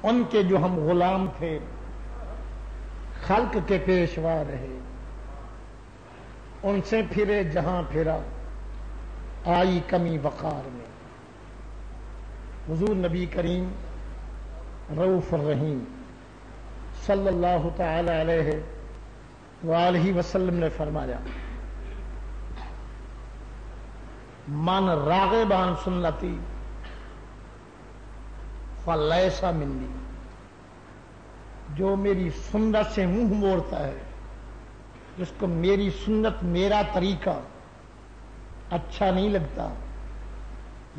ان کے جو ہم غلام تھے، خلق کے پیشوا رہے، ان سے پھرے جہاں پھرا، آئی کمی وقار میں۔ حضور نبی کریم رؤوف الرحیم صلی اللہ تعالی علیہ وآلہ وسلم نے فرمایا، من راغب عن سنتی فلیس منی، جو میری سنت سے منہ موڑتا ہے، جس کو میری سنت، میرا طریقہ اچھا نہیں لگتا،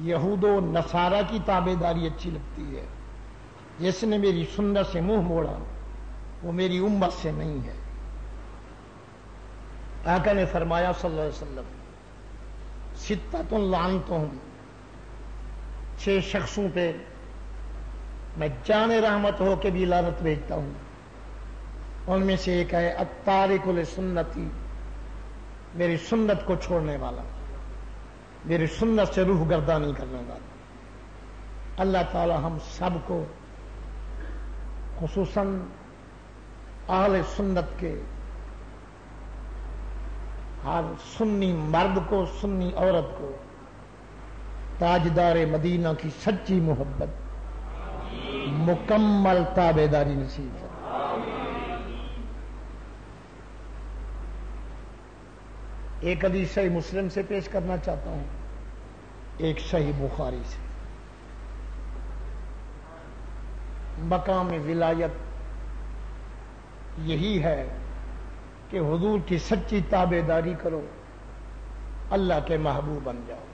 یہود و نصارہ کی تابع داری اچھی لگتی ہے، جس نے میری سنت سے منہ موڑا وہ میری امت سے نہیں ہے۔ آقا نے فرمایا صلی اللہ علیہ وسلم، ستۃ لعنتہم، 6 شخصوں پہ میں جان رحمت ہو کے بھی لعنت بھیجتا ہوں۔ ان میں سے ایک ہے التارک لسنتی، میری سنت کو چھوڑنے والا، میری سنت سے روح گردانی کرنے والا۔ اللہ تعالی ہم سب کو خصوصاً اہل سنت کے ہر سنی مرد کو، سنی عورت کو تاجدار مدینہ کی سچی محبت، مکمل تابع داری نصیب ہے۔ ایک حدیث صحیح مسلم سے پیش کرنا چاہتا ہوں، ایک صحیح بخاری سے۔ مقام ولایت یہی ہے کہ حضور کی سچی تابع داری کرو، اللہ کے محبوب بن جاؤ۔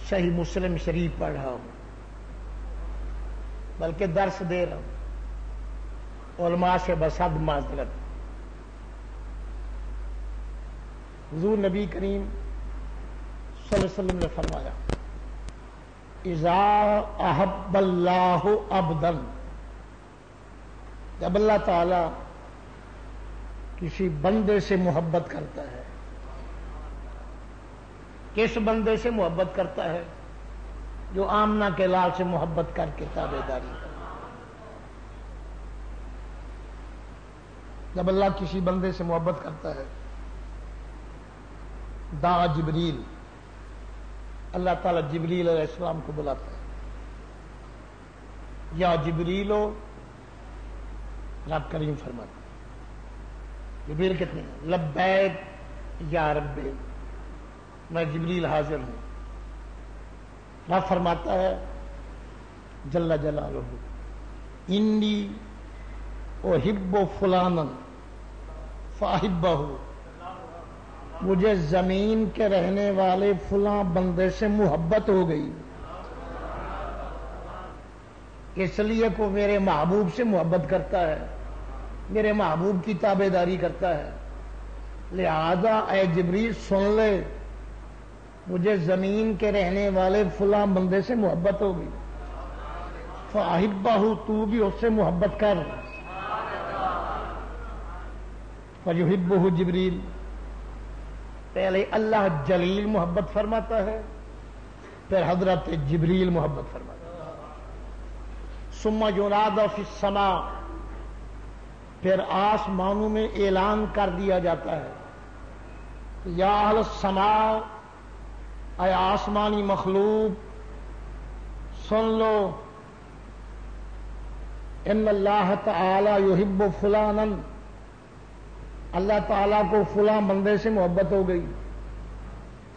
صحیح مسلم شریف پڑھ رہا ہوں، بلکہ درس دے رہا ہوں، علماء سے بصد معذرت۔ حضور نبی کریم صلی اللہ علیہ وسلم نے فرمایا، اذا احب اللہ عبدا، جب اللہ تعالی کسی بندے سے محبت کرتا ہے، کس بندے سے محبت کرتا ہے؟ جو آمنہ کے لال سے محبت کر کے تابع داری کرے۔ جب اللہ کسی بندے سے محبت کرتا ہے، دعا جبریل، اللہ تعالیٰ جبریل علیہ السلام کو بلاتا ہے، یا جبریلو، رب کریم فرماتا ہے، جبریل کتنے ہیں؟ لبیک یا رب، میں جبریل حاضر ہوں۔ رب فرماتا ہے جل جلالہ، انی احب فلانا فاحبہ، مجھے زمین کے رہنے والے فلاں بندے سے محبت ہو گئی، اس لیے کو میرے محبوب سے محبت کرتا ہے، میرے محبوب کی تابع داری کرتا ہے، لہذا اے جبریل سن لے، مجھے زمین کے رہنے والے فلاں بندے سے محبت ہو گئی، فاحبہ، تو بھی اس سے محبت کر۔ فیحبہ جبریل، پہلے اللہ جلیل محبت فرماتا ہے، پھر حضرت جبریل محبت فرماتا ہے۔ ثم ینادی فی السماء، پھر آسمانوں میں اعلان کر دیا جاتا ہے، یا اہل السماء، اے آسمانی مخلوق سن لو، ان اللہ تعالی یحب فلانا، اللہ تعالیٰ کو فلاں بندے سے محبت ہو گئی،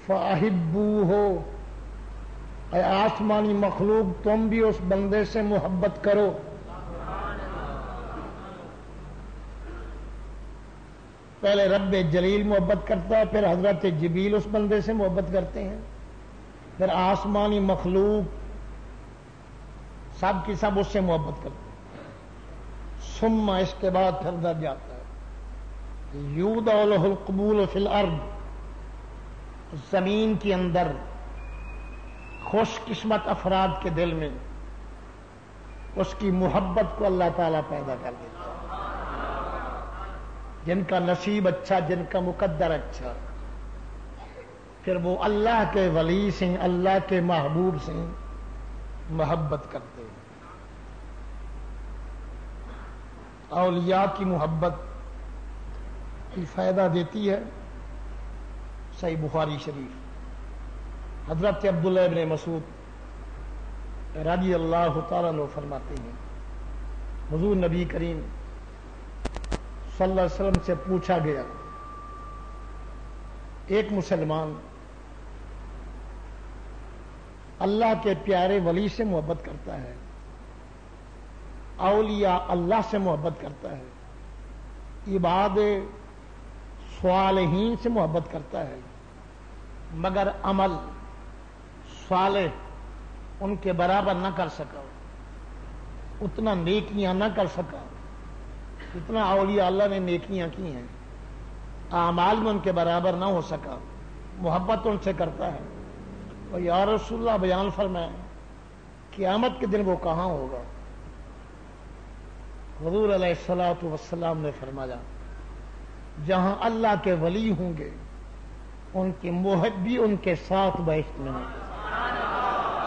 فاحبوہ، اے آسمانی مخلوق تم بھی اس بندے سے محبت کرو۔ پہلے رب جلیل محبت کرتا ہے، پھر حضرت جبریل اس بندے سے محبت کرتے ہیں، پھر آسمانی مخلوق سب کی سب اس سے محبت کرتے ہیں۔ ثم، اس کے بعد پھر در جاتا ہے، یودع لہ القبول فی الارض، زمین کے اندر خوش قسمت افراد کے دل میں اس کی محبت کو اللہ تعالیٰ پیدا کر دیتا ہے، جن کا نصیب اچھا، جن کا مقدر اچھا، پھر وہ اللہ کے ولی سے، اللہ کے محبوب سے محبت کرتے ہیں۔ اولیاء کی محبت کی فائدہ دیتی ہے۔ صحیح بخاری شریف حضرت عبداللہ ابن مسعود رضی اللہ تعالیٰ عنہ فرماتے ہیں، حضور نبی کریم صلی اللہ علیہ وسلم سے پوچھا گیا، ایک مسلمان اللہ کے پیارے ولی سے محبت کرتا ہے، اولیاء اللہ سے محبت کرتا ہے، عباد صالحین سے محبت کرتا ہے، مگر عمل صالح ان کے برابر نہ کر سکا، اتنا نیکیاں نہ کر سکا اتنا اولیاء اللہ نے نیکیاں کی ہیں، اعمال میں ان کے برابر نہ ہو سکا، محبت ان سے کرتا ہے۔ اور یا رسول اللہ بیان فرمائے قیامت کے دن وہ کہاں ہوگا؟ حضور علیہ الصلوۃ والسلام نے فرمایا جہاں اللہ کے ولی ہوں گے ان کے محب بھی ان کے ساتھ بہشت میں ہوں گے۔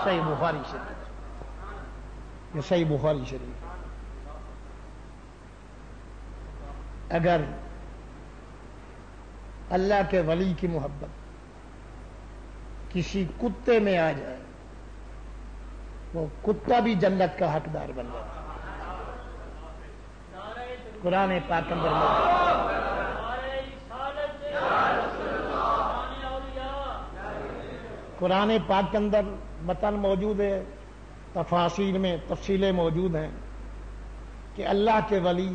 صحیح بخاری شریف، یہ صحیح بخاری شریف۔ اگر اللہ کے ولی کی محبت کسی کتے میں آ جائے وہ کتا بھی جنت کا حقدار بن جاتا ہے۔ قرآن پاک اندر قرآن پاک کے اندر متن موجود ہے، تفاسیر میں تفصیلیں موجود ہیں کہ اللہ کے ولی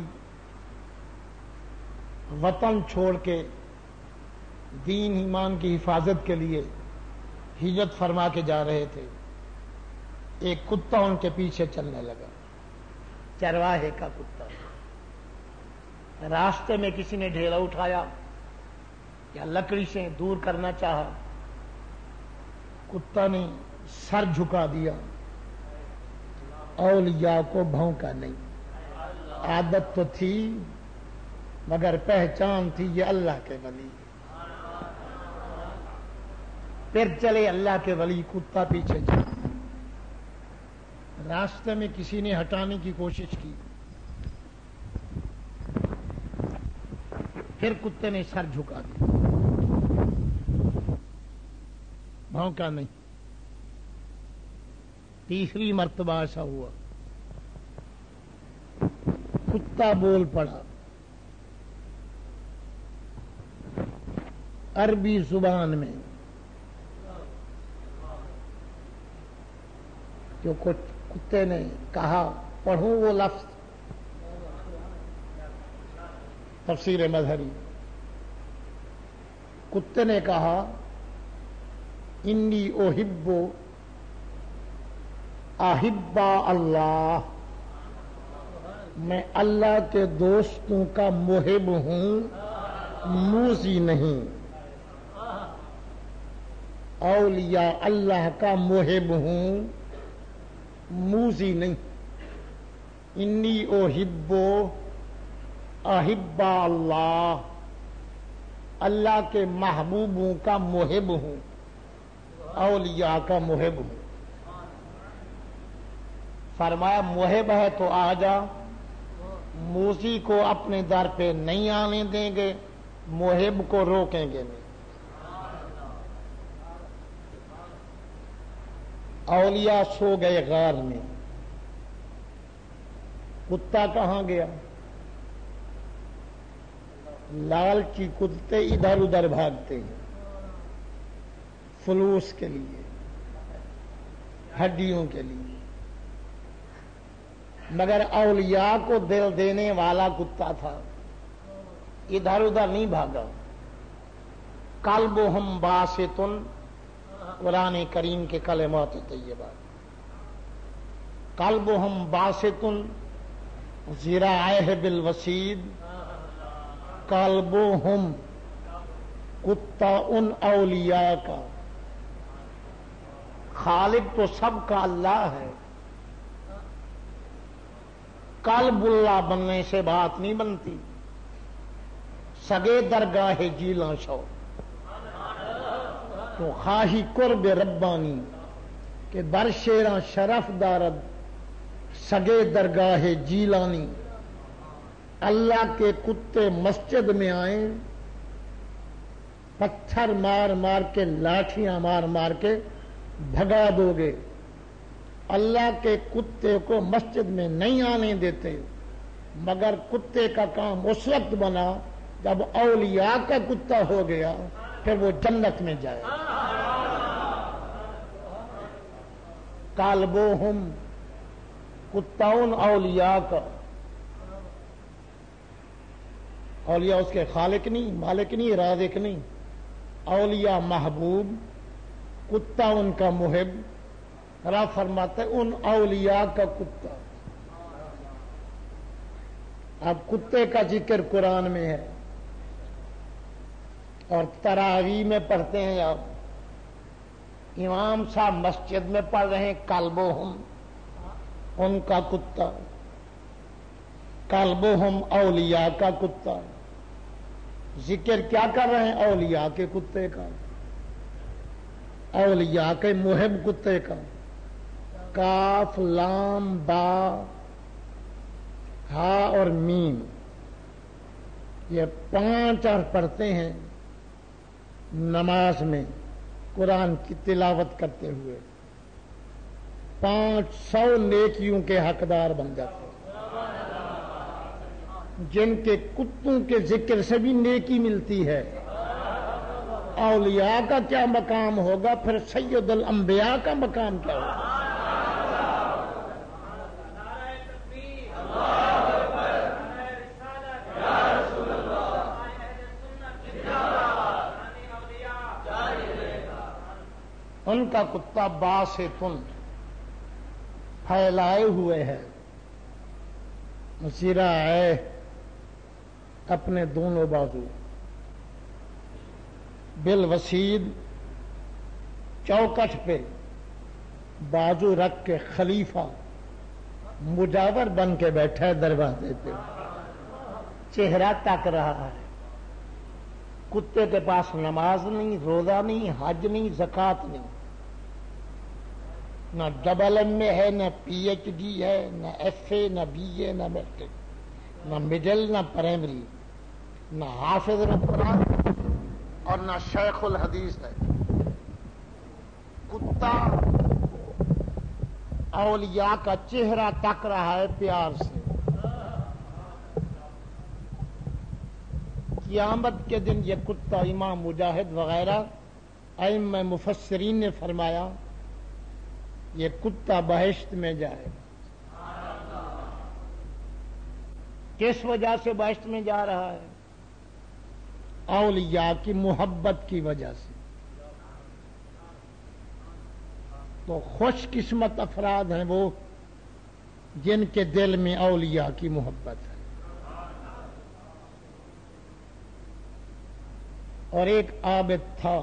وطن چھوڑ کے دین ایمان کی حفاظت کے لیے ہجرت فرما کے جا رہے تھے، ایک کتا ان کے پیچھے چلنے لگا، چرواہے کا کتا۔ راستے میں کسی نے ڈھیلا اٹھایا یا لکڑی سے دور کرنا چاہا، کتا نے سر جھکا دیا، اولیاء کو بھونکا نہیں۔ عادت تو تھی مگر پہچان تھی یہ اللہ کے ولی۔ پھر چلے اللہ کے ولی، کتا پیچھے چلا، راستے میں کسی نے ہٹانے کی کوشش کی، پھر کتے نے سر جھکا دیا، بھونکا نہیں۔ تیسری مرتبہ ایسا ہوا، کتا بول پڑا، عربی زبان میں جو کتے نے کہا، پڑھوں وہ لفظ، تفسیر مظہری۔ کتے نے کہا انی احب احبا اللہ، میں اللہ کے دوستوں کا محب ہوں، موذی نہیں۔ اولیاء اللہ کا محب ہوں، موذی نہیں۔ انی احب احبا اللہ، اللہ کے محبوبوں کا محب ہوں، اولیاء کا محب ہوں۔ فرمایا محب ہے تو آ جا، موذی کو اپنے در پہ نہیں آنے دیں گے، محب کو روکیں گے نہیں۔ اولیاء سو گئے غار میں، کتا کہاں گیا؟ لالچی کتے ادھر ادھر بھاگتے ہیں فلوس کے لیے، ہڈیوں کے لیے، مگر اولیاء کو دل دینے والا کتا تھا، ادھر ادھر نہیں بھاگا۔ قلبہم باسطٌ، قرآن کریم کے کلمات طیبات، قلبہم باسطٌ ذراعیہ بالوسید، قلبہم، کتا ان اولیاء کا۔ خالق تو سب کا اللہ ہے، قلب اللہ بننے سے بات نہیں بنتی۔ سگے درگاہ جیلاں شو تو خواہی قرب ربانی، کہ در شیراں شرف دارد سگے درگاہ جیلانی، اللہ کے کتے مسجد میں آئیں، پتھر مار مار کے لاٹھیاں مار مار کے بھگا دو گے۔ اللہ کے کتے کو مسجد میں نہیں آنے دیتے، مگر کتے کا کام اس وقت بنا جب اولیاء کا کتا ہو گیا، پھر وہ جنت میں جائے۔ کالبوہم، کتا ان اولیاء کا، اولیاء اس کے خالق نہیں، مالک نہیں، رازق نہیں، اولیاء محبوب، کتا ان کا محب۔ را فرماتے ان اولیاء کا کتا۔ اب کتے کا ذکر قرآن میں ہے اور تراویح میں پڑھتے ہیں، آپ امام صاحب مسجد میں پڑھ رہے ہیں کلبہم، ان کا کتا، کلبہم اولیاء کا کتا۔ ذکر کیا کر رہے ہیں؟ اولیاء کے کتے کا، اولیاء کے محب کتے کا۔ کاف لام با ہا اور میم، یہ 5 حرف پڑھتے ہیں نماز میں قرآن کی تلاوت کرتے ہوئے، 500 نیکیوں کے حقدار بن جاتے ہیں۔ جن کے کتوں کے ذکر سے بھی نیکی ملتی ہے۔ اولیاء کا کیا مقام ہوگا، پھر سید الانبیاء کا مقام کیا ہوگا؟ ان کا کتا باسطن، پھیلائے ہوئے ہے، ذراعہ، اپنے دونوں بازو، بالوسید، چوکٹ پہ بازو رکھ کے خلیفہ مجاور بن کے بیٹھا ہے دروازے پہ، چہرہ تک رہا ہے۔ کتے کے پاس نماز نہیں، روزہ نہیں، حج نہیں، زکوٰۃ نہیں، نہ ڈبل ایم اے ہے، نہ پی ایچ ڈی ہے، نہ ایف اے، نہ بی اے، نہ میٹرک، نہ مڈل، نہ پرائمری، نہ حافظ قرآن اور نہ شیخ الحدیث ہے۔ کتا اولیاء کا چہرہ تک رہا ہے پیار سے۔ قیامت کے دن یہ کتا، امام مجاہد وغیرہ ائمہ مفسرین نے فرمایا یہ کتا بہشت میں جائے گا۔ کس وجہ سے بہشت میں جا رہا ہے؟ اولیاء کی محبت کی وجہ سے۔ تو خوش قسمت افراد ہیں وہ جن کے دل میں اولیاء کی محبت ہے۔ اور ایک عابد تھا،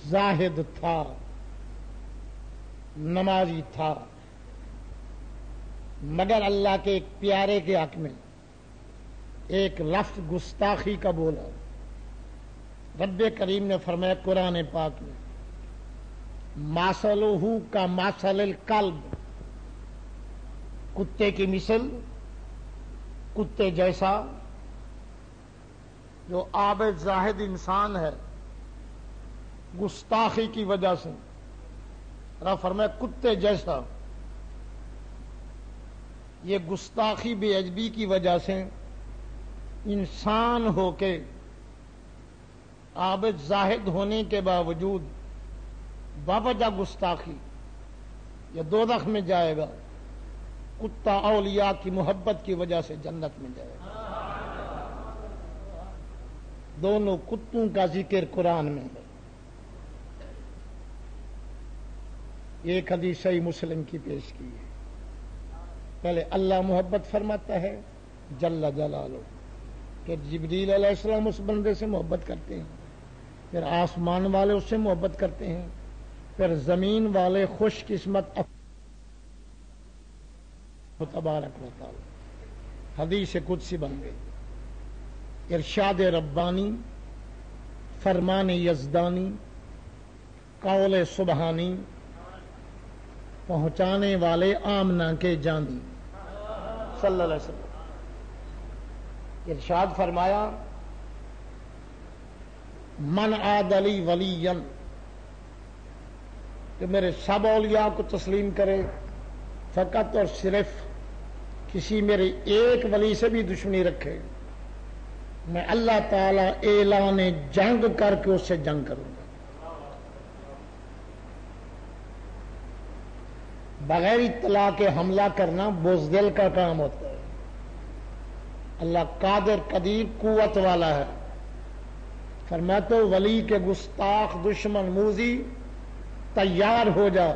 زاہد تھا، نمازی تھا، مگر اللہ کے ایک پیارے کے حق میں ایک لفظ گستاخی کا بولا۔ رب کریم نے فرمایا قرآن پاک میں، مَثَلُهُ كَمَثَلِ الْكَلْبِ، کتے کی مثل کتے جیسا۔ جو عابد زاہد انسان ہے گستاخی کی وجہ سے، رب فرمایا کتے جیسا، یہ گستاخی بے ادبی کی وجہ سے انسان ہو کے عابد زاہد ہونے کے باوجود باوجہ گستاخی یہ دوزخ میں جائے گا۔ کتا اولیاء کی محبت کی وجہ سے جنت میں جائے گا۔ دونوں کتوں کا ذکر قرآن میں ہے۔ ایک حدیث صحیح مسلم کی پیش کی ہے۔ پہلے اللہ محبت فرماتا ہے جل جلالہ کہ جبریل علیہ السلام اس بندے سے محبت کرتے ہیں، پھر آسمان والے اس سے محبت کرتے ہیں، پھر زمین والے خوش قسمت تبارک و تعالی۔ حدیث قدسی بن گئی، ارشاد ربانی، فرمان یزدانی، قول سبحانی پہنچانے والے آمنہ کے جاندی صلی اللہ علیہ وسلم ارشاد فرمایا من عاد لی ولیا کہ میرے سب اولیاء کو تسلیم کرے فقط اور صرف کسی میرے ایک ولی سے بھی دشمنی رکھے میں اللہ تعالی اعلان جنگ کر کے اس سے جنگ کروں گا. بغیر اطلاع کے حملہ کرنا بزدل کا کام ہوتا ہے. اللہ قادر قدیر قوت والا ہے. فرمایا تو ولی کے گستاخ دشمن موذی تیار ہو جا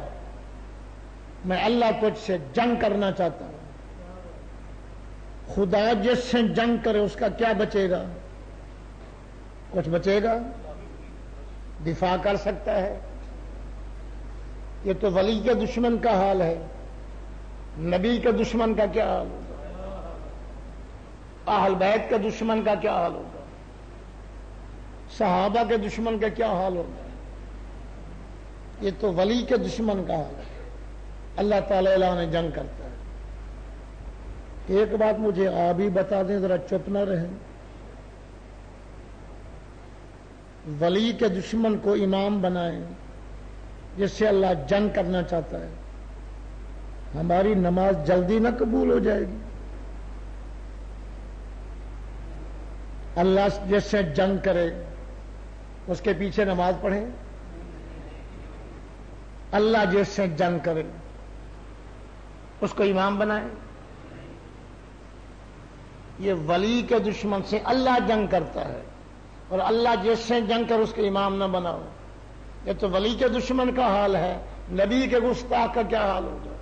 میں اللہ تجھ سے جنگ کرنا چاہتا ہوں. خدا جس سے جنگ کرے اس کا کیا بچے گا؟ کچھ بچے گا؟ دفاع کر سکتا ہے؟ یہ تو ولی کے دشمن کا حال ہے. نبی کے دشمن کا کیا حال ہوگا؟ اہل بیت کے دشمن کا کیا حال ہوگا؟ صحابہ کے دشمن کا کیا حال ہوگا؟ یہ تو ولی کے دشمن کا حال ہے. اللہ تعالی اعلان جنگ کرتا ہے. ایک بات مجھے آپ ہی بتا دیں، ذرا چپ نہ رہیں. ولی کے دشمن کو امام بنائیں جس سے اللہ جنگ کرنا چاہتا ہے. ہماری نماز جلدی نہ قبول ہو جائے گی. اللہ جس سے جنگ کرے اس کے پیچھے نماز پڑھیں. اللہ جس سے جنگ کرے اس کو امام بنائیں. یہ ولی کے دشمن سے اللہ جنگ کرتا ہے اور اللہ جس سے جنگ کر اس کے امام نہ بناؤ. یہ تو ولی کے دشمن کا حال ہے. نبی کے گستاخ کا کیا حال ہوگا؟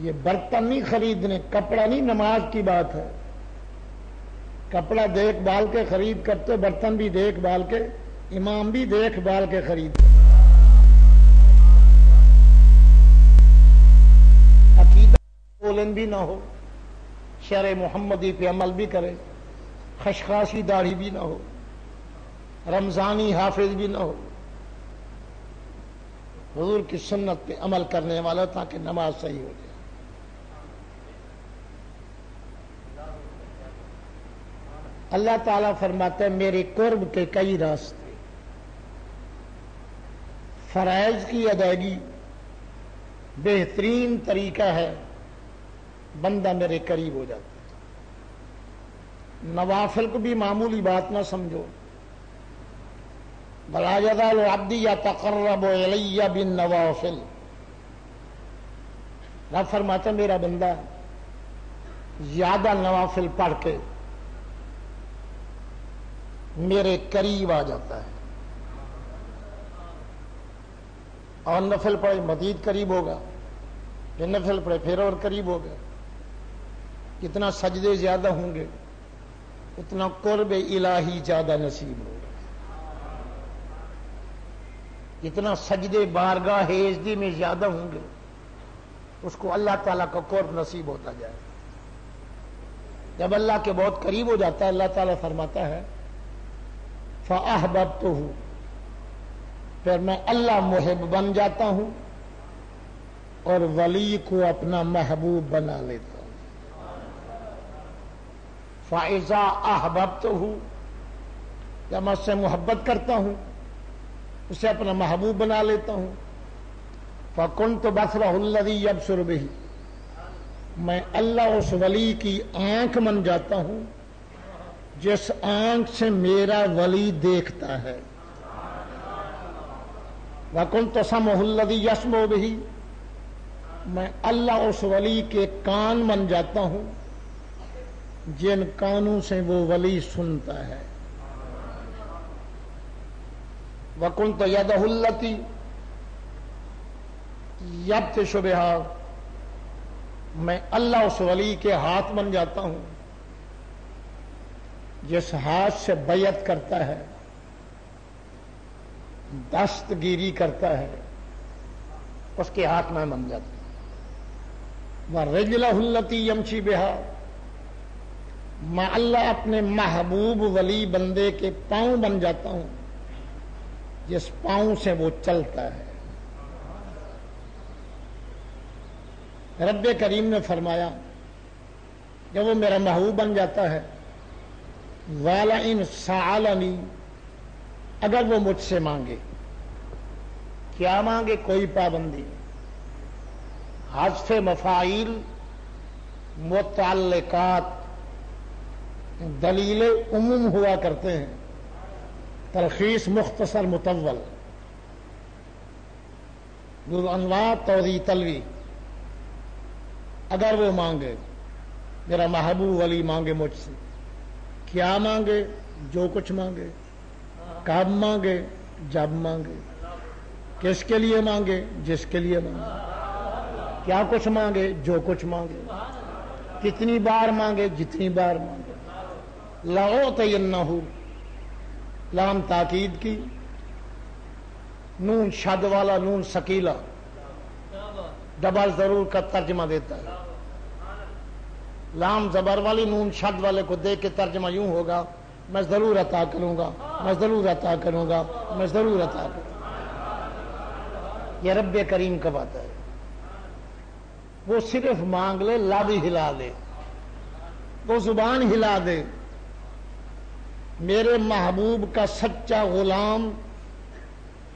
یہ برتن نہیں خریدنے، کپڑا نہیں، نماز کی بات ہے. کپڑا دیکھ بھال کے خرید کرتے، برتن بھی دیکھ بھال کے، امام بھی دیکھ بھال کے خرید. عقیدہ بولن بھی نہ ہو، شرع محمدی پہ عمل بھی کرے، خشخاشی داڑھی بھی نہ ہو، رمضانی حافظ بھی نہ ہو، حضور کی سنت پہ عمل کرنے والا، تاکہ نماز صحیح ہو جائے. اللہ تعالیٰ فرماتا ہے میرے قرب کے کئی راستے. فرائض کی ادائیگی بہترین طریقہ ہے، بندہ میرے قریب ہو جاتا ہے. نوافل کو بھی معمولی بات نہ سمجھو. وَلَا يَزَالُ عَبْدِي يَتَقَرَّبُ إِلَيَّ بِالنَّوَافِلِ. رب فرماتا ہے میرا بندہ زیادہ نوافل پڑھ کے میرے قریب آ جاتا ہے، اور نفل پڑھے مزید قریب ہوگا، پھر نفل پڑھے پھر اور قریب ہوگا. کتنا سجدے زیادہ ہوں گے اتنا قرب الہی زیادہ نصیب ہوگا. جتنا سجدے بارگاہ حیزدی میں زیادہ ہوں گے اس کو اللہ تعالیٰ کا قرب نصیب ہوتا جائے. جب اللہ کے بہت قریب ہو جاتا ہے اللہ تعالیٰ فرماتا ہے فَأَحْبَبْتُهُ، پھر میں اللہ محب بن جاتا ہوں اور ولی کو اپنا محبوب بنا لیتا ہوں. فَإِذَا أَحْبَبْتُهُ، جب میں اس سے محبت کرتا ہوں اسے اپنا محبوب بنا لیتا ہوں. فَكُنْتُ بَصْرَهُ الَّذِي يَبْصُرُ بِهِ، میں اللہ اس ولی کی آنکھ بن جاتا ہوں جس آنکھ سے میرا ولی دیکھتا ہے. وَكُنْتُ سَمْعُهُ الَّذِي يَسْمَعُ بِهِ، میں اللہ اس ولی کے کان بن جاتا ہوں جن کانوں سے وہ ولی سنتا ہے. وَكُنْتُ يَدَهُ الَّتِي يَبْطِشُ بِهَا، میں اللہ اس ولی کے ہاتھ بن جاتا ہوں جس ہاتھ سے بیعت کرتا ہے، دستگیری کرتا ہے، اس کے ہاتھ میں بن جاتا ہوں. وَرِجْلَهُ الَّتِي يَمْشِي بِهَا، میں اللہ اپنے محبوب ولی بندے کے پاؤں بن جاتا ہوں جس پاؤں سے وہ چلتا ہے۔ رب کریم نے فرمایا جب وہ میرا محبوب بن جاتا ہے، وَلَئِنْ سَأَلَنِي، اگر وہ مجھ سے مانگے، کیا مانگے؟ کوئی پابندی نہیں۔ حذف مفاعیل، متعلقات دلیل عموم ہوا کرتے ہیں، تلخیص مختصر مطول، انواع توضیح تلوی۔ اگر وہ مانگے، میرا محبوب ولی مانگے مجھ سے، کیا مانگے؟ جو کچھ مانگے۔ کب مانگے؟ جب مانگے۔ کس کے لیے مانگے؟ جس کے لیے مانگے۔ کیا کچھ مانگے؟ جو کچھ مانگے۔ کتنی بار مانگے؟ جتنی بار مانگے۔ لَأُعْطِيَنَّهُ، لام تاکید کی، نون شد والا، نون سکیلا، ڈبل ضرور کا ترجمہ دیتا ہے۔ لام زبر والی نون شد والے کو دیکھ کے ترجمہ یوں ہوگا، میں ضرور عطا کروں گا، میں ضرور عطا کروں گا، میں ضرور عطا کروں گا۔ یہ رب کریم کا بات ہے۔ وہ صرف مانگ لے، لب ہلا دے، وہ زبان ہلا دے۔ میرے محبوب کا سچا غلام،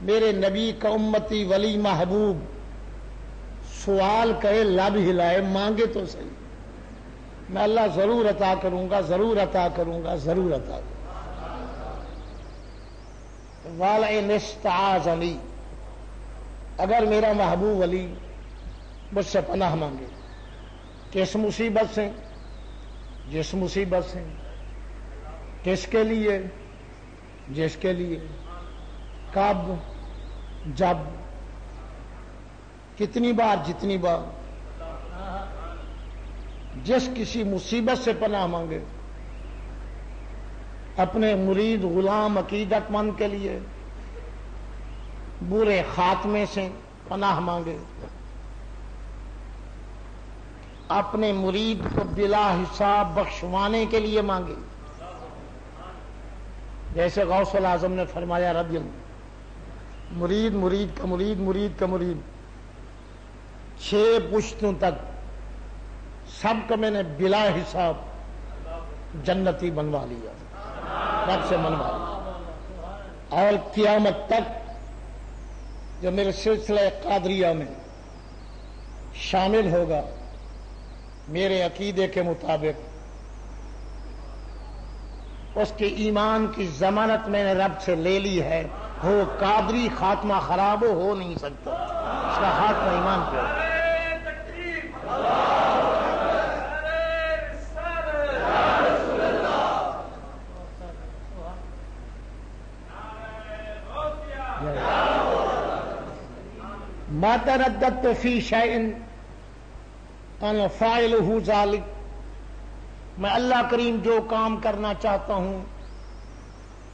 میرے نبی کا امتی ولی محبوب سوال کرے، لب ہلائے، مانگے تو صحیح، میں اللہ ضرور عطا کروں گا، ضرور عطا کروں گا، ضرور عطا کروں گا۔ وَلَئِنِ اسْتَعَاذَنِي، اگر میرا محبوب ولی مجھ سے پناہ مانگے، کس مصیبت سے؟ جس مصیبت سے۔ کس کے لیے؟ جس کے لیے۔ کب؟ جب۔ کتنی بار؟ جتنی بار۔ جس کسی مصیبت سے پناہ مانگے، اپنے مرید غلام عقیدت مند کے لیے برے خاتمے سے پناہ مانگے، اپنے مرید کو بلا حساب بخشوانے کے لیے مانگے، جیسے غوث الاعظم نے فرمایا رضی اللہ، مرید مرید کا مرید، مرید کا مرید، 6 پشتوں تک سب کو میں نے بلا حساب جنتی بنوا لیا، رب سے منوا لیا، اور قیامت تک جو میرے سلسلہ قادریہ میں شامل ہوگا، میرے عقیدے کے مطابق اس کے ایمان کی ضمانت میں نے رب سے لے لی ہے، ہو قادری خاتمہ خراب ہو نہیں سکتا، اس کا خاتمہ ایمان پہ ہو۔ ما ترددت فی شیء انا فاعلہ ذلک، میں اللہ کریم جو کام کرنا چاہتا ہوں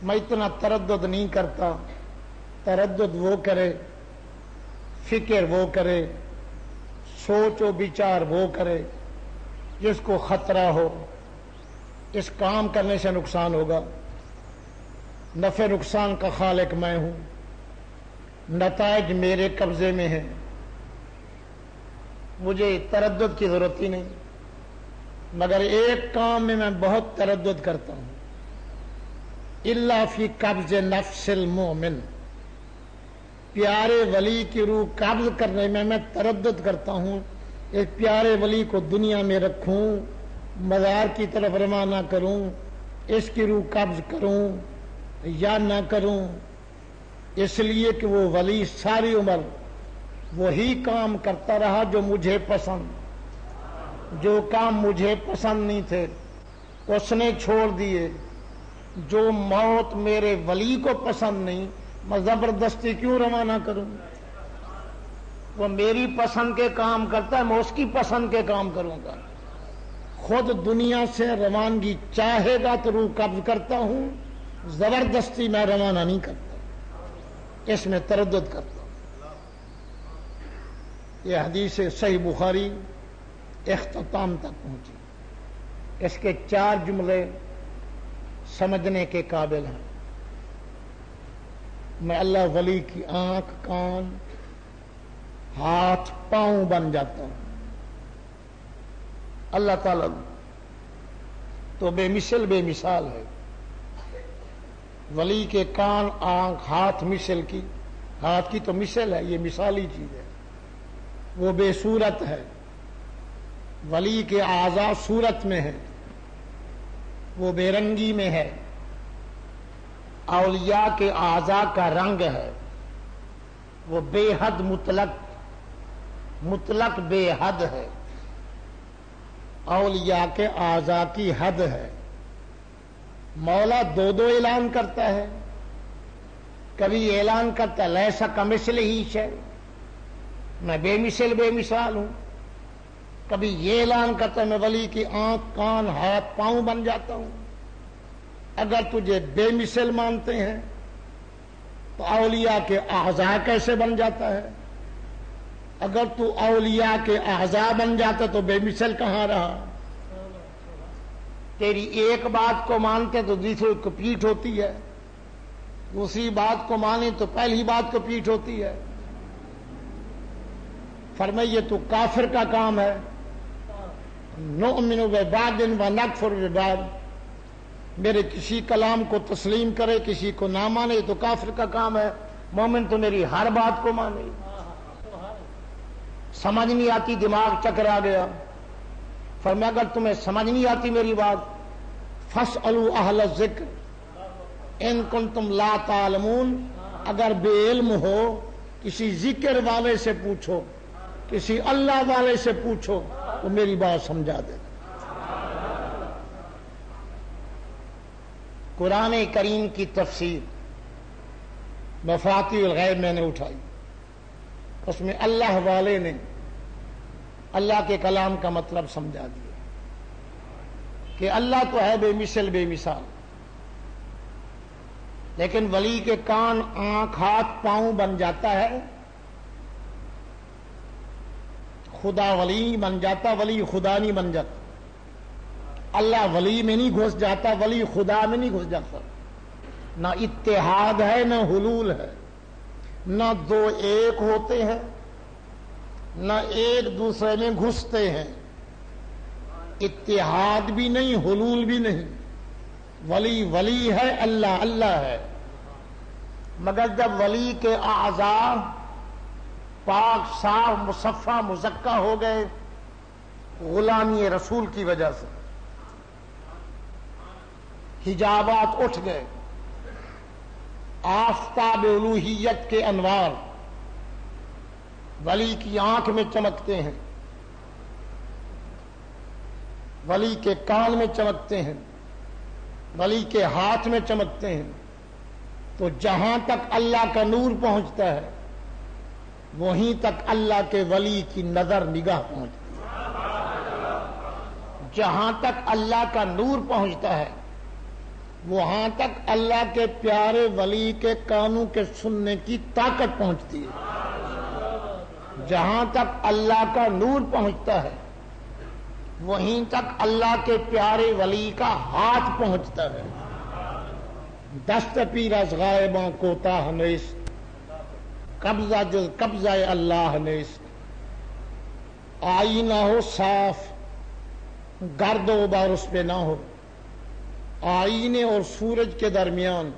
میں اتنا تردد نہیں کرتا، تردد وہ کرے، فکر وہ کرے، سوچ و بچار وہ کرے جس کو خطرہ ہو اس کام کرنے سے نقصان ہوگا۔ نفع نقصان کا خالق میں ہوں، نتائج میرے قبضے میں ہیں، مجھے تردد کی ضرورت ہی نہیں، مگر ایک کام میں میں بہت تردد کرتا ہوں، الا فی قبض نفس المؤمن، پیارے ولی کی روح قبض کرنے میں تردد کرتا ہوں، ایک پیارے ولی کو دنیا میں رکھوں، مزار کی طرف روانہ کروں، اس کی روح قبض کروں یا نہ کروں، اس لیے کہ وہ ولی ساری عمر وہی کام کرتا رہا جو مجھے پسند، جو کام مجھے پسند نہیں تھے اس نے چھوڑ دیے، جو موت میرے ولی کو پسند نہیں میں زبردستی کیوں روانہ کروں؟ وہ میری پسند کے کام کرتا ہے، میں اس کی پسند کے کام کروں گا۔ خود دنیا سے روانگی چاہے گا تو روح قبض کرتا ہوں، زبردستی میں روانہ نہیں کرتا، اس میں تردد کرتا ہوں۔ یہ حدیث صحیح بخاری اختتام تک پہنچی۔ اس کے 4 جملے سمجھنے کے قابل ہیں. میں اللہ ولی کی آنکھ، کان، ہاتھ، پاؤں بن جاتا ہوں. اللہ تعالیٰ تو بے مثل بے مثال ہے. ولی کے کان، آنکھ، ہاتھ مثل کی، ہاتھ کی تو مثل ہے، یہ مثالی چیز ہے. وہ بے صورت ہے. ولی کے اعضاء صورت میں ہے، وہ بے رنگی میں ہے. اولیاء کے اعضاء کا رنگ ہے، وہ بے حد مطلق بے حد ہے. اولیاء کے اعضاء کی حد ہے. مولا دو اعلان کرتا ہے. کبھی اعلان کرتا ہے لیسا کمثلہ شیء، میں بے مثل بے مثال ہوں. کبھی یہ اعلان کرتا ہے میں ولی کی آنکھ، کان، ہاتھ، پاؤں بن جاتا ہوں. اگر تجھے بے مثل مانتے ہیں تو اولیاء کے اعضاء کیسے بن جاتا ہے؟ اگر تو اولیاء کے اعضاء بن جاتا تو بے مثل کہاں رہا؟ تیری ایک بات کو مانتے تو دوسری کو پیٹھ ہوتی ہے، دوسری بات کو مانے تو پہلی بات کو پیٹھ ہوتی ہے. فرمائیے تو کافر کا کام ہے. نؤمن ببعض ونکفر ببعض، میرے کسی کلام کو تسلیم کرے کسی کو نہ مانے تو کافر کا کام ہے. مومن تو میری ہر بات کو مانے. سمجھ نہیں آتی، دماغ چکرا گیا. فرمایا اگر تمہیں سمجھ نہیں آتی میری بات، فاسألوا اہل الذکر ان کنتم لا تعلمون، اگر بے علم ہو کسی ذکر والے سے پوچھو، کسی اللہ والے سے پوچھو تو میری بات سمجھا دے. قرآن کریم کی تفسیر مفاتیح الغیب میں نے اٹھائی، اس میں اللہ والے نے اللہ کے کلام کا مطلب سمجھا دیا کہ اللہ تو ہے بے مثل بے مثال، لیکن ولی کے کان، آنکھ، ہاتھ، پاؤں بن جاتا ہے. خدا ولی بن جاتا، ولی خدا نہیں بن جاتا. اللہ ولی میں نہیں گھس جاتا، ولی خدا میں نہیں گھس جاتا. نہ اتحاد ہے نہ حلول ہے، نہ دو ایک ہوتے ہیں نہ ایک دوسرے میں گھستے ہیں. اتحاد بھی نہیں، حلول بھی نہیں. ولی ولی ہے، اللہ اللہ ہے. مگر جب ولی کے اعضاء پاک صاف مصفہ مزکہ ہو گئے غلامی رسول کی وجہ سے، حجابات اٹھ گئے، آفتاب الوہیت کے انوار ولی کی آنکھ میں چمکتے ہیں، ولی کے کان میں چمکتے ہیں، ولی کے ہاتھ میں چمکتے ہیں، تو جہاں تک اللہ کا نور پہنچتا ہے وہیں تک اللہ کے ولی کی نظر نگاہ پہنچتی ہے. جہاں تک اللہ کا نور پہنچتا ہے وہاں تک اللہ کے پیارے ولی کے کانوں کے سننے کی طاقت پہنچتی ہے. جہاں تک اللہ کا نور پہنچتا ہے وہیں تک اللہ کے پیارے ولی کا ہاتھ پہنچتا ہے. دست پیر از غائباں کوتاہ نیست، قبضہ جز قبضہ اللہ نیست. آئینہ ہو صاف، گرد و غبار اس پہ نہ ہو. آئینے اور سورج کے درمیان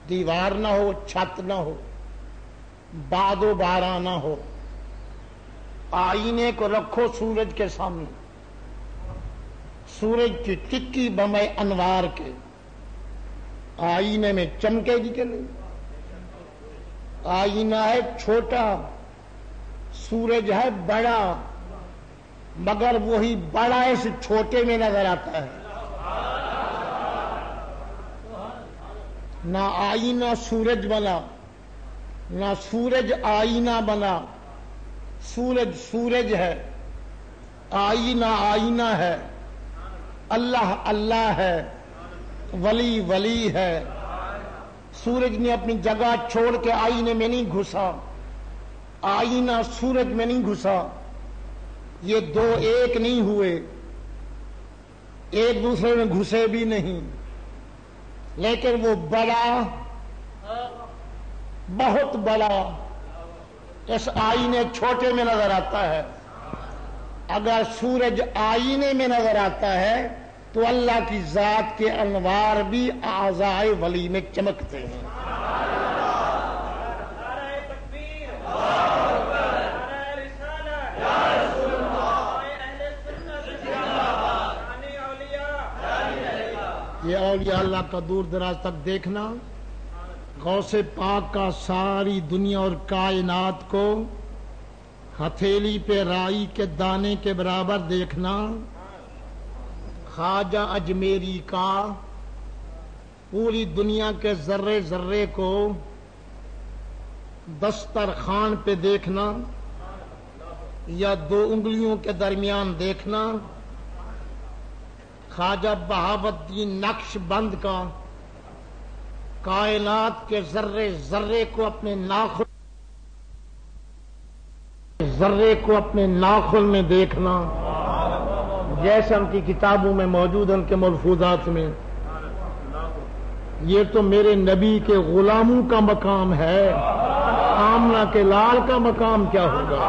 دیوار نہ ہو، چھت نہ ہو، باد و باران نہ ہو. آئینے کو رکھو سورج کے سامنے، سورج کی ٹکی بمے انوار کے، آئینے میں چمکے گی کہ نہیں؟ آئینہ ہے چھوٹا، سورج ہے بڑا، مگر وہی بڑا اس چھوٹے میں نظر آتا ہے. نہ آئینہ سورج بنا، نہ سورج آئینہ بنا. سورج سورج ہے، آئینہ آئینہ ہے. اللہ اللہ ہے، ولی ولی ہے. سورج نے اپنی جگہ چھوڑ کے آئینے میں نہیں گھسا، آئینہ سورج میں نہیں گھسا. یہ دو ایک نہیں ہوئے. ایک دوسرے میں گھسے بھی نہیں، لیکن وہ بڑا، بہت بڑا اس آئینے چھوٹے میں نظر آتا ہے۔ اگر سورج آئینے میں نظر آتا ہے تو اللہ کی ذات کے انوار بھی اعضائے ولی میں چمکتے ہیں۔ یہ اولیاء اللہ کا دور دراز تک دیکھنا، غوث پاک کا ساری دنیا اور کائنات کو ہتھیلی پہ رائی کے دانے کے برابر دیکھنا، خواجہ اجمیری کا پوری دنیا کے ذرے ذرے کو دسترخوان پہ دیکھنا یا دو انگلیوں کے درمیان دیکھنا، خواجہ بہاؤالدین نقش بند کا کائنات کے ذرے ذرے کو اپنے ناخن میں دیکھنا، جیسے ان کی کتابوں میں موجود ان کے ملفوظات میں۔ یہ تو میرے نبی کے غلاموں کا مقام ہے، آمنہ کے لال کا مقام کیا ہوگا؟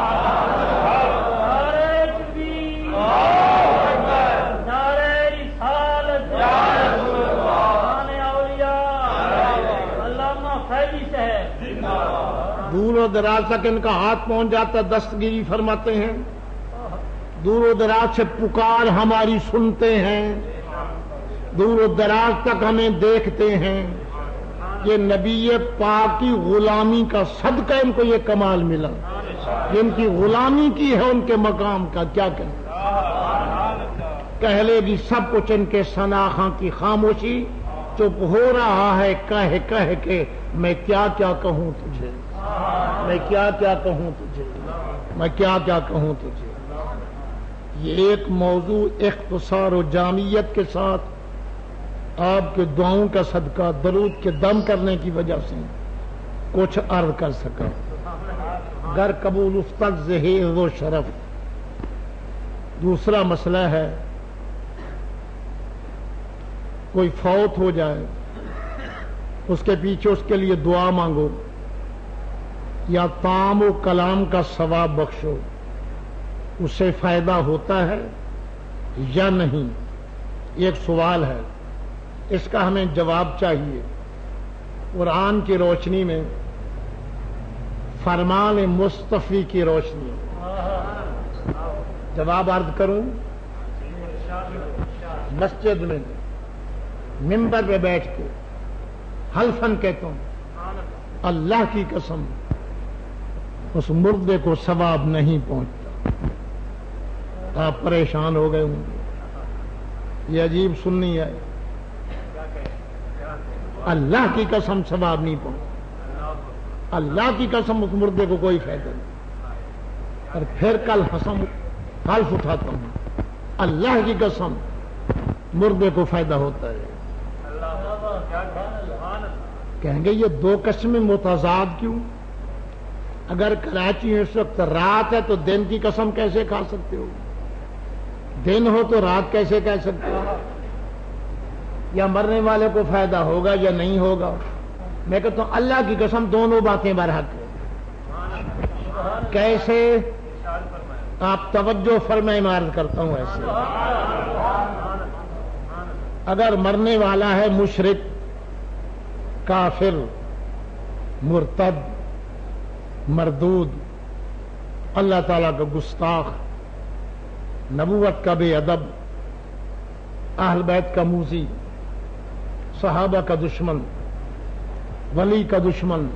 دور و دراز تک ان کا ہاتھ پہنچ جاتا، دستگیری فرماتے ہیں، دور و دراز سے پکار ہماری سنتے ہیں، دور و دراز تک ہمیں دیکھتے ہیں۔ یہ نبی پاک کی غلامی کا صدقہ ان کو یہ کمال ملا، جن کی غلامی کی ہے ان کے مقام کا کیا کہیں؟ کہہ لے گی سب کچھ ان کے ثناء کی خاموشی، چپ ہو رہا ہے کہہ کہہ کے میں کیا کیا کہوں تجھے، میں کیا کیا کہوں تجھے، میں کیا کیا کہوں تجھے۔ یہ ایک موضوع اختصار و جامعیت کے ساتھ آپ کے دعاؤں کا صدقہ درود کے دم کرنے کی وجہ سے کچھ عرض کر سکا۔ گر قبول افتد زہیر و شرف۔ دوسرا مسئلہ ہے کوئی فوت ہو جائے، اس کے پیچھے اس کے لیے دعا مانگو یا طعام و کلام کا ثواب بخشو، اس سے فائدہ ہوتا ہے یا نہیں؟ ایک سوال ہے، اس کا ہمیں جواب چاہیے۔ قرآن کی روشنی میں، فرمان مصطفی کی روشنی میں جواب عرض کروں؟ مسجد میں منبر پہ بیٹھ کے حلفاً کہتا ہوں اللہ کی قسم اس مردے کو ثواب نہیں پہنچتا۔ آپ پریشان ہو گئے ہوں گے، یہ عجیب سننی ہے، اللہ کی قسم ثواب نہیں پہنچتا، اللہ کی قسم اس مردے کو کوئی فائدہ نہیں۔ اور پھر کل حلف اٹھاتا ہوں اللہ کی قسم مردے کو فائدہ ہوتا ہے۔ کہیں گے یہ دو قسمیں متضاد کیوں؟ اگر کراچی میں اس وقت رات ہے تو دن کی قسم کیسے کھا سکتے ہو؟ دن ہو تو رات کیسے کہہ سکتے ہو؟ یا مرنے والے کو فائدہ ہوگا یا نہیں ہوگا؟ میں کہتا ہوں اللہ کی قسم دونوں باتیں برحق ہیں۔ کیسے؟ آپ توجہ فرمائیں، میں عرض کرتا ہوں ایسے۔ اگر مرنے والا ہے مشرک، کافر، مرتد، مردود، اللہ تعالیٰ کا گستاخ، نبوت کا بے ادب، اہل بیت کا موذی، صحابہ کا دشمن، ولی کا دشمن،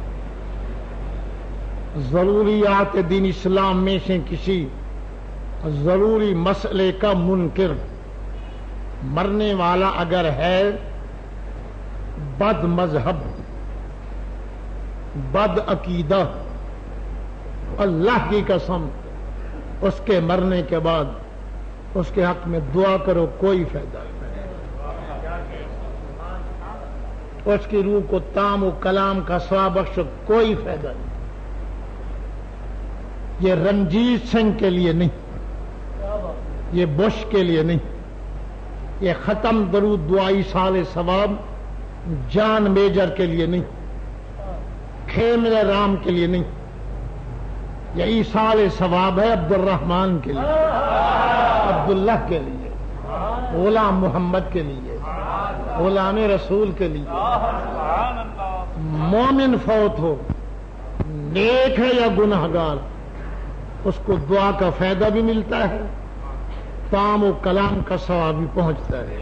ضروریات دین اسلام میں سے کسی ضروری مسئلے کا منکر مرنے والا اگر ہے، بد مذہب، بد عقیدہ، اللہ کی قسم اس کے مرنے کے بعد اس کے حق میں دعا کرو، کوئی فائدہ نہیں۔ اس کی روح کو طعام و کلام کا ثواب بخشو، کوئی فائدہ نہیں۔ یہ رنجیت سنگھ کے لیے نہیں، یہ بش کے لیے نہیں، یہ ختم درود دعائی سال ثواب جان میجر کے لیے نہیں، خیمر رام کے لیے نہیں، یہ ایصال ثواب ہے عبد الرحمن کے لیے، عبداللہ کے لیے، غلام محمد کے لیے، غلام رسول کے لیے۔ مومن فوت ہو، نیک ہے یا گناہگار، اس کو دعا کا فائدہ بھی ملتا ہے، تام و کلام کا ثواب بھی پہنچتا ہے۔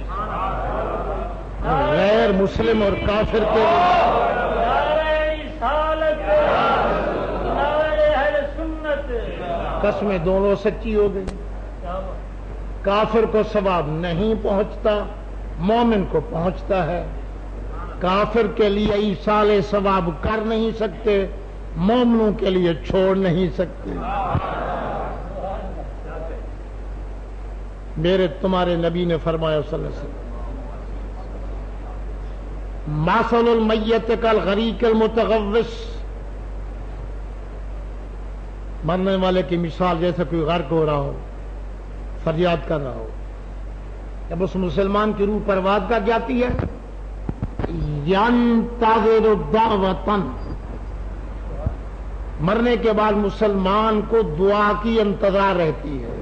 غیر مسلم اور کافر کے قسمیں دونوں سچی ہو گئی۔ کافر کو ثواب نہیں پہنچتا، مومن کو پہنچتا ہے۔ کافر کے لیے ایصال ثواب کر نہیں سکتے، مومنوں کے لیے چھوڑ نہیں سکتے۔ میرے تمہارے نبی نے فرمایا صلی اللہ علیہ وسلم، مثل المیت کالغریق المتغوص، مرنے والے کی مثال جیسے کوئی غرق ہو رہا ہو، فریاد کر رہا ہو۔ جب اس مسلمان کی روح پرواز کر جاتی ہے، ینتظر دعوتن، مرنے کے بعد مسلمان کو دعا کی انتظار رہتی ہے۔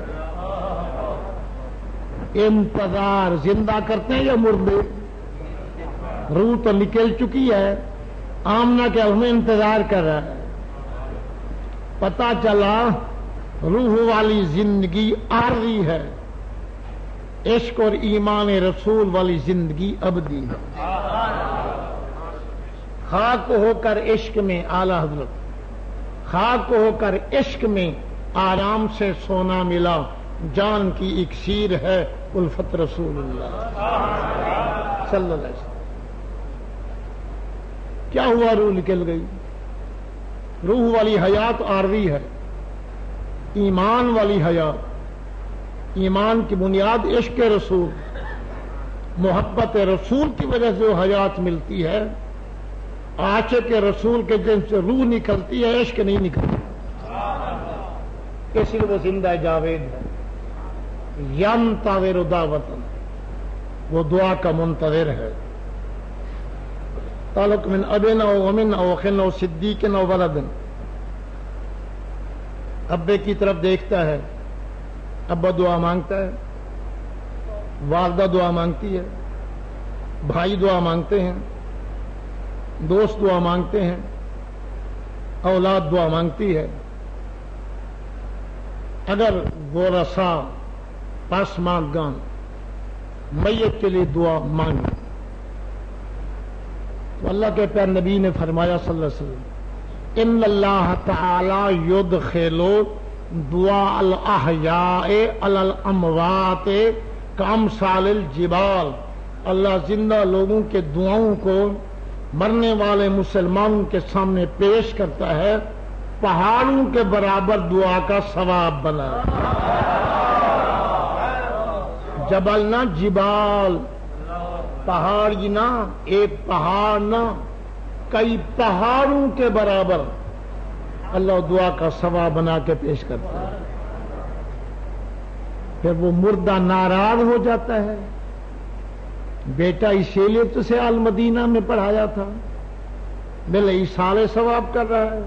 انتظار زندہ کرتے ہیں یا مردے؟ روح تو نکل چکی ہے، آمنہ کے ہمیں انتظار کر رہا ہے۔ پتا چلا روح والی زندگی عارضی ہے، عشق اور ایمان رسول والی زندگی ابدی ہے۔ خاک ہو کر عشق میں اعلی حضرت، خاک ہو کر عشق میں آرام سے سونا ملا، جان کی اکسیر ہے الفت رسول اللہ صلی اللہ علیہ وسلم۔ کیا ہوا؟ روح نکل گئی۔ روح والی حیات عارضی ہے، ایمان والی حیات، ایمان کی بنیاد عشق رسول، محبت رسول کی وجہ سے وہ حیات ملتی ہے۔ عاشق رسول کے جن سے روح نکلتی ہے، عشق نہیں نکلتی، اس لیے وہ زندہ جاوید ہے۔ ینتظر دعوتن، وہ دعا کا منتظر ہے۔ تعلق من ابن او امن او اخن او صدیق او ولدن، ابے کی طرف دیکھتا ہے، ابا دعا مانگتا ہے، والدہ دعا مانگتی ہے، بھائی دعا مانگتے ہیں، دوست دعا مانگتے ہیں، اولاد دعا مانگتی ہے۔ اگر ورثہ پسماندگان میت کے لیے دعا مانگے تو اللہ کے پیارے نبی نے فرمایا صلی اللہ علیہ وسلم، ان اللہ تعالی یدخل دعاء الاحیاء علی الاموات کامثال الجبال، اللہ زندہ لوگوں کے دعاؤں کو مرنے والے مسلمانوں کے سامنے پیش کرتا ہے، پہاڑوں کے برابر دعا کا ثواب بنا۔ جبل نہ جبال، پہاڑ ہی نہ، ایک پہاڑ نہ، کئی پہاڑوں کے برابر اللہ دعا کا ثواب بنا کے پیش کرتا ہے۔ پھر وہ مردہ ناراض ہو جاتا ہے، بیٹا اسی لیے تو سے المدینہ میں پڑھایا تھا، میرے ایصال ثواب کر رہا ہے،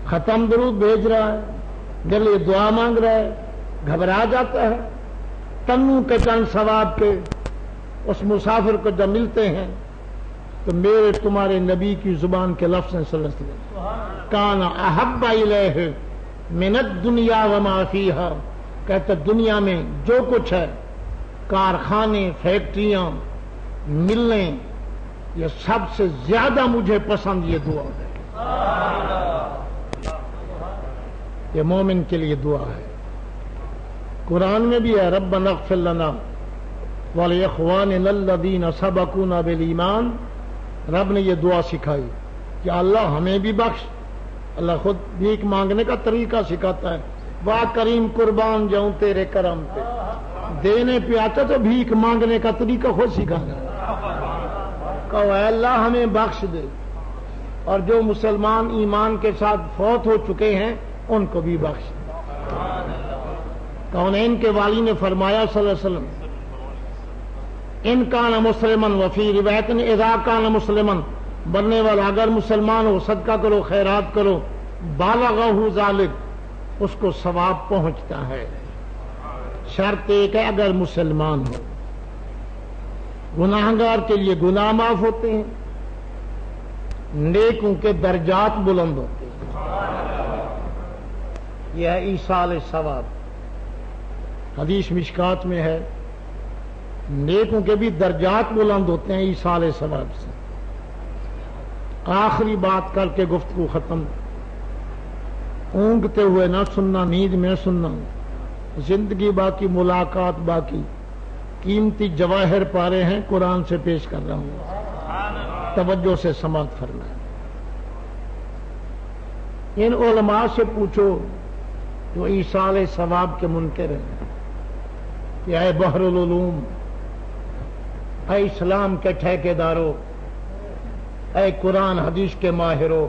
ختم درود بھیج رہا ہے، میرے لیے دعا مانگ رہا ہے، گھبرا جاتا ہے۔ تنو کے چند ثواب کے اس مسافر کو جب ملتے ہیں تو میرے تمہارے نبی کی زبان کے لفظ ہیں صلی اللہ علیہ وسلم، کان احب الیہ من الدنیا وما فیہا، کہتے دنیا میں جو کچھ ہے، کارخانے، فیکٹریاں، ملیں، یہ سب سے زیادہ مجھے پسند یہ دعا ہے۔ یہ مومن کے لیے دعا ہے۔ قرآن میں بھی ہے، ربنا اغفر لنا ولاخواننا الذین سبقونا بالایمان، رب نے یہ دعا سکھائی کہ اللہ ہمیں بھی بخش۔ اللہ خود بھیک مانگنے کا طریقہ سکھاتا ہے، واہ کریم قربان جاؤں تیرے کرم پہ، دینے پہ آتا تو بھیک مانگنے کا طریقہ خود سکھانا، کہو اے اللہ ہمیں بخش دے، اور جو مسلمان ایمان کے ساتھ فوت ہو چکے ہیں ان کو بھی بخش دے۔ کونین کے والی نے فرمایا صلی اللہ علیہ وسلم، ان کان مسلمن وفی روایت اذا کان مسلمن، مرنے والا اگر مسلمان ہو صدقہ کرو خیرات کرو، بالغہ ذالک، اس کو ثواب پہنچتا ہے، شرط ایک ہے اگر مسلمان ہو۔ گناہگار کے لیے گناہ معاف ہوتے ہیں، نیکوں کے درجات بلند ہوتے ہیں، یہ ہے ایصال ثواب۔ حدیث مشکات میں ہے نیکوں کے بھی درجات بلند ہوتے ہیں ایصال ثواب سے۔ آخری بات کر کے گفتگو ختم، اونگتے ہوئے نہ سننا، نیند میں سننا، زندگی باقی، ملاقات باقی، قیمتی جواہر پارے ہیں قرآن سے پیش کر رہا ہوں، توجہ سے سماعت فرمائیں۔ ان علماء سے پوچھو جو ایصال ثواب کے منکر ہیں کہ اے بحر العلوم، اے اسلام کے ٹھیکیدارو، اے قرآن حدیث کے ماہرو،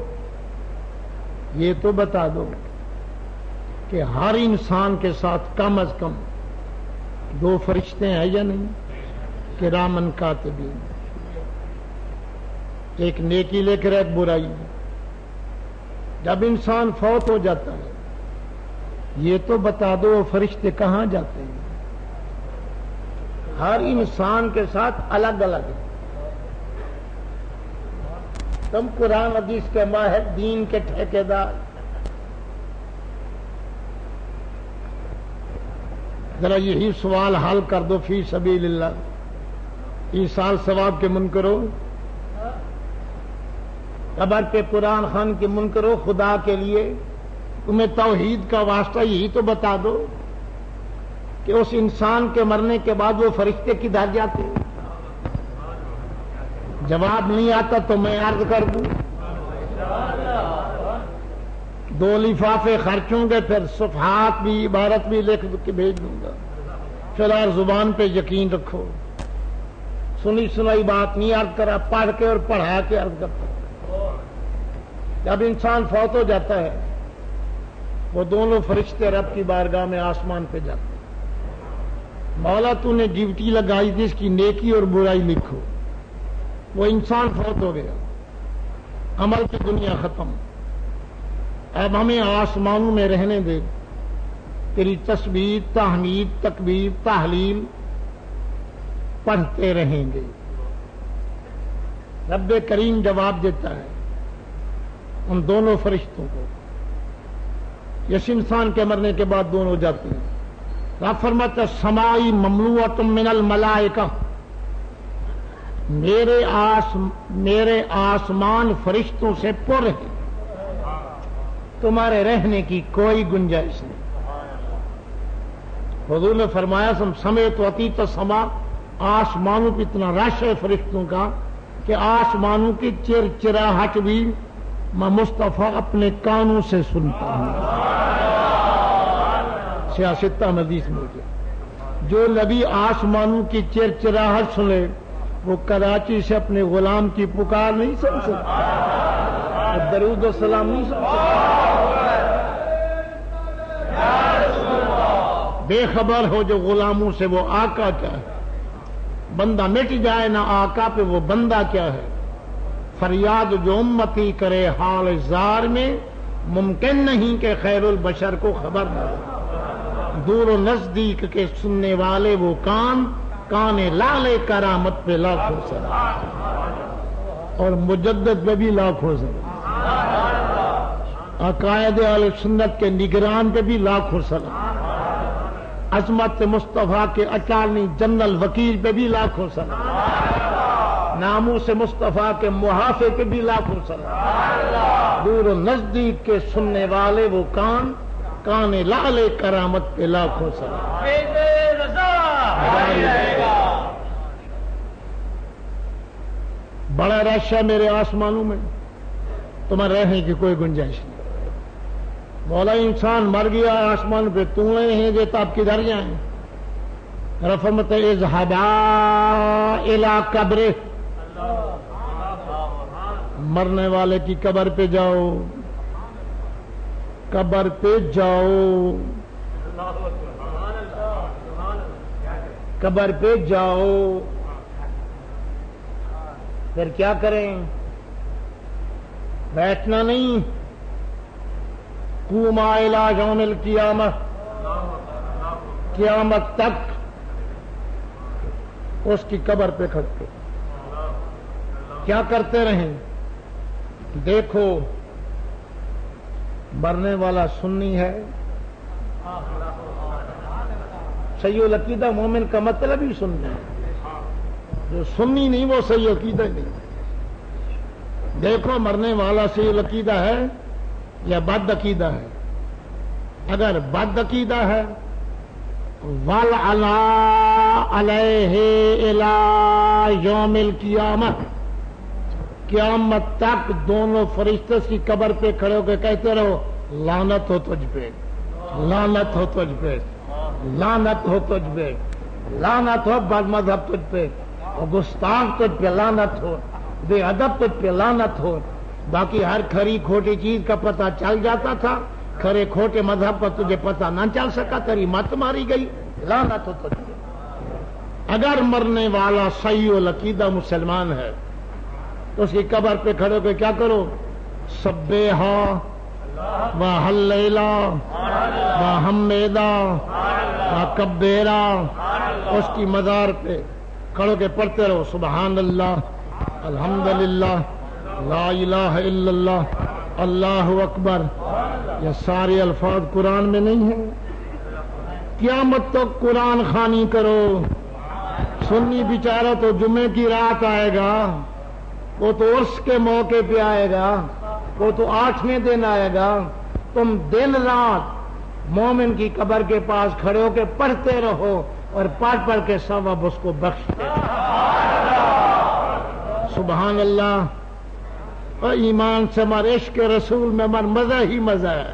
یہ تو بتا دو کہ ہر انسان کے ساتھ کم از کم 2 فرشتے ہیں یا نہیں؟ کرامن کاتبین، ایک نیکی لے کر ایک برائی۔ جب انسان فوت ہو جاتا ہے یہ تو بتا دو فرشتے کہاں جاتے ہیں؟ ہر انسان کے ساتھ الگ الگ ہے۔ تم قرآن حدیث کے ماہر، دین کے ٹھیکیدار، ذرا یہی سوال حل کر دو فی سبیل اللہ، ایصال ثواب کے منکر ہو، قبر پہ قرآن خوان کے منکر ہو، خدا کے لیے تمہیں توحید کا واسطہ یہی تو بتا دو کہ اس انسان کے مرنے کے بعد وہ فرشتے کدھر جاتے ہیں؟ جواب نہیں آتا تو میں عرض کر دوں، 2 لفافے خرچ ہوں گے، پھر صفحات بھی عبارت بھی لکھ کے بھیج دوں گا۔ فی الحال زبان پہ یقین رکھو، سنی سنائی بات نہیں عرض کرا، پڑھ کے اور پڑھا کے عرض کرتا۔ جب انسان فوت ہو جاتا ہے وہ دونوں فرشتے رب کی بارگاہ میں آسمان پہ جاتے ہیں، مولا تو نے ڈیوٹی لگائی تھی اس کی نیکی اور برائی لکھو۔ وہ انسان فوت ہو گیا، عمل کی دنیا ختم، اب ہمیں آسمانوں میں رہنے دے، تیری تسبیح، تحمید، تکبیر، تحلیل پڑھتے رہیں گے۔ رب کریم جواب دیتا ہے ان دونوں فرشتوں کو، اس انسان کے مرنے کے بعد دونوں جاتے ہیں۔ رب فرماتا ہے سمائی مملوءۃ من الملائکہ، میرے آسمان فرشتوں سے پر ہے، تمہارے رہنے کی کوئی گنجائش نہیں۔ حضور نے فرمایا سمیت وطیت السما، آسمانوں پہ اتنا رش ہے فرشتوں کا کہ آسمانوں کی چرچراہٹ بھی میں مصطفیٰ اپنے کانوں سے سنتا ہوں۔ سیاستہ حدیث میں جو نبی آسمانوں کی چرچراہٹ سنے وہ کراچی سے اپنے غلام کی پکار نہیں سن سکتا، درود و سلام نہیں سن سکتا۔ بے خبر ہو جو غلاموں سے وہ آقا کیا ہے، بندہ مٹ جائے نہ آقا پہ وہ بندہ کیا ہے۔ فریاد جو امتی کرے حال زار میں، ممکن نہیں کہ خیر البشر کو خبر نہ ہو۔ دور و نزدیک کے سننے والے وہ کان لالے کرامت پہ لاکھوں سلام، اور مجدد پہ بھی لاکھوں سلام، عقائد اہل سنت کے نگران پہ بھی لاکھوں سلام، عظمت مصطفیٰ کے اٹارنی جنرل وکیل پہ بھی لاکھوں سلام، ناموس مصطفیٰ کے محافظ پہ بھی لاکھوں سلام، دور و نزدیک کے سننے والے وہ کان لالے کرامت پہ لاکھوں سلام۔ بڑا رش ہے میرے آسمانوں میں، تمہیں رہنے کی کوئی گنجائش نہیں۔ مولا انسان مر گیا آسمان پہ، تم نہیں دیتا آپ کدھر جائیں؟ رفمت اذهبا الى قبرہ، مرنے والے کی قبر پہ جاؤ، قبر پہ جاؤ، قبر پہ جاؤ، پھر کیا کریں؟ بیٹھنا نہیں، قوما الی یوم القیامہ، قیامت تک اس کی قبر پہ کھڑے کیا کرتے رہیں؟ دیکھو مرنے والا سنی ہے، صحیح العقیدہ مومن کا مطلب ہی سنی ہے، جو سنی نہیں وہ صحیح عقیدہ نہیں۔ دیکھو مرنے والا صحیح العقیدہ ہے یا بد عقیدہ ہے؟ اگر بد عقیدہ ہے وَلْعَلَا عَلَيْهِ إِلَى يَوْمِ الْقِيَامَةِ، قیامت تک دونوں فرشتے اس کی قبر پہ کھڑے ہو کے کہتے رہو لعنت ہو تجھ پہ، لعنت ہو تجھ پہ، لعنت ہو تجھ پہ، لعنت ہو بد مذہب تجھ پہ، اور گستاخ تجھ پہ لعنت ہو، بے ادب تجھ پہ لعنت ہو۔ باقی ہر کھری کھوٹی چیز کا پتہ چل جاتا تھا، کھرے کھوٹے مذہب کا تجھے پتہ نہ چل سکا، تیری مت ماری گئی، لعنت ہو تجھ پہ۔ اگر مرنے والا صحیح العقیدہ مسلمان ہے تو اس کی قبر پہ کھڑے ہو کے کیا کرو؟ سبحا و ہلیلا و حمیدا و کبیرا، اس کی مزار پہ کھڑو کے پڑھتے رہو سبحان اللہ، الحمدللہ، لا الہ الا اللہ، اللہ اکبر۔ یہ سارے الفاظ قرآن میں نہیں ہیں۔ قیامت تو قرآن خوانی کرو۔ سنی بیچارہ تو جمعے کی رات آئے گا، وہ تو عرس کے موقع پہ آئے گا، وہ تو 8ویں دن آئے گا۔ تم دن رات مومن کی قبر کے پاس کھڑے ہو کے پڑھتے رہو اور پڑھ پڑھ کے ثواب اس کو بخشتے رہو۔ سبحان اللہ۔ اور ایمان سے ہمارے عشق رسول میں ہمارا مزہ ہی مزہ ہے۔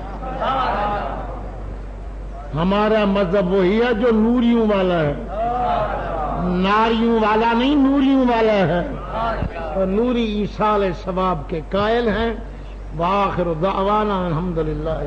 ہمارا مذہب وہی ہے جو نوریوں والا ہے، ناریوں والا نہیں، نوریوں والا ہے، اور نوری ایصال ثواب کے قائل ہیں۔ وآخر دعوانا الحمدللہ۔